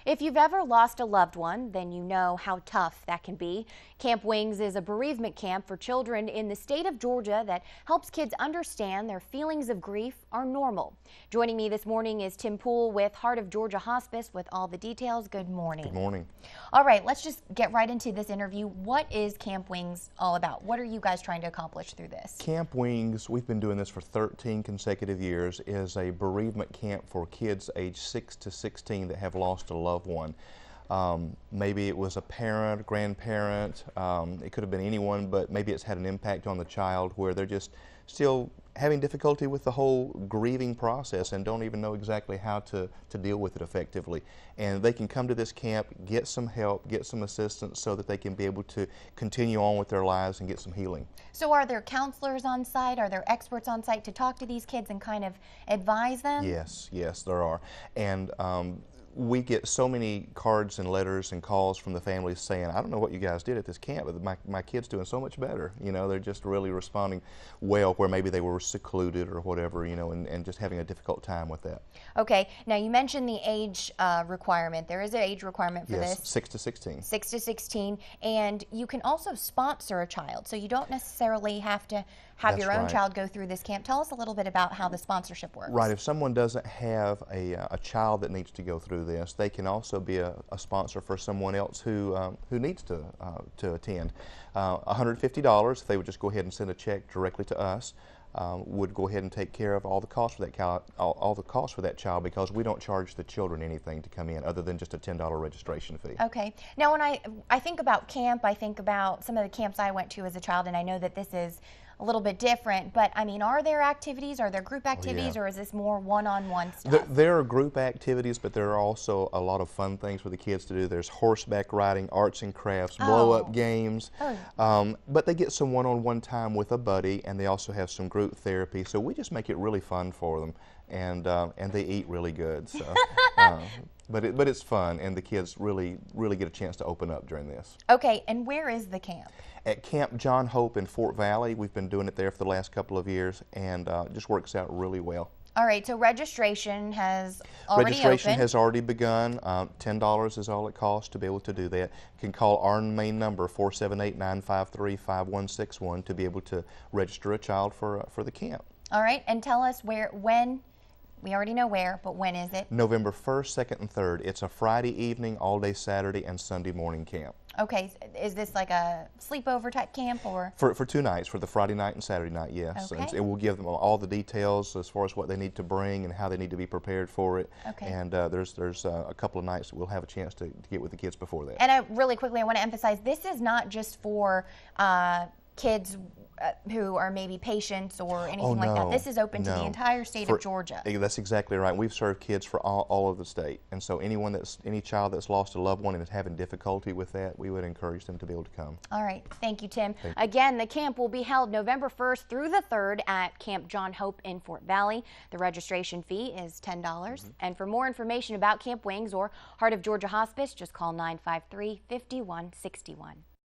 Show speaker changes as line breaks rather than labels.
If you've ever lost a loved one, then you know how tough that can be. Camp Wings is a bereavement camp for children in the state of Georgia that helps kids understand their feelings of grief are normal. Joining me this morning is Tim Poole with Heart of Georgia Hospice with all the details. Good morning.
Good morning.
All right, let's just get right into this interview. What is Camp Wings all about? What are you guys trying to accomplish through this?
Camp Wings, we've been doing this for 13 consecutive years, is a bereavement camp for kids age 6 to 16 that have lost a loved one. Maybe it was a parent, grandparent, it could have been anyone, but maybe it's had an impact on the child where they're just still having difficulty with the whole grieving process and don't even know exactly how to deal with it effectively. And they can come to this camp, get some help, get some assistance so that they can be able to continue on with their lives and get some healing.
So are there counselors on site? Are there experts on site to talk to these kids and kind of advise them?
Yes, there are. And we get so many cards and letters and calls from the families saying, I don't know what you guys did at this camp, but my kid's doing so much better. You know, they're just really responding well where maybe they were secluded or whatever, you know, and just having a difficult time with that.
Okay, now you mentioned the age requirement. There is an age requirement for
Yes,
this.
6 to 16.
6 to 16, and you can also sponsor a child, so you don't necessarily have to have
That's
your own
right.
child go through this camp. Tell us a little bit about how the sponsorship works.
Right, if someone doesn't have a child that needs to go through this, they can also be a sponsor for someone else who needs to attend. $150 if they would just go ahead and send a check directly to us. Would go ahead and take care of all the costs for that all the costs for that child, because we don't charge the children anything to come in other than just a $10 registration fee.
Okay. Now when I think about camp, I think about some of the camps I went to as a child, and I know that this is a little bit different, but I mean, are there activities, are there group activities, or is this more one-on-one stuff?
There are group activities, but there are also a lot of fun things for the kids to do. There's horseback riding, arts and crafts, blow-up games, but they get some one-on-one time with a buddy, and they also have some group therapy, so we just make it really fun for them, and they eat really good. So, but it's fun, and the kids really get a chance to open up during this.
Okay, and where is the camp?
At Camp John Hope in Fort Valley. We've been doing it there for the last couple of years, and it just works out really well.
All right, so registration has already
Registration
opened.
has already begun. $10 is all it costs to be able to do that. You can call our main number, 478-953-5161, to be able to register a child for the camp.
All right, and tell us when. We already know where, but when is it?
November 1st, 2nd, and 3rd. It's a Friday evening, all day Saturday, and Sunday morning camp.
Okay, is this like a sleepover type camp, or?
For 2 nights, for the Friday night and Saturday night, yes.
Okay.
And we'll give them all the details as far as what they need to bring and how they need to be prepared for it.
Okay.
And there's a couple of nights that we'll have a chance to get with the kids before that.
And really quickly, I want to emphasize, this is not just for kids who are maybe patients or anything like that. This is open to the entire state of Georgia.
That's exactly right. We've served kids for all of the state, and so any child that's lost a loved one and is having difficulty with that, we would encourage them to be able to come.
All right, thank you, Tim. Again, the camp will be held November 1st through the 3rd at Camp John Hope in Fort Valley. The registration fee is $10. And for more information about Camp Wings or Heart of Georgia Hospice, just call 953-5161.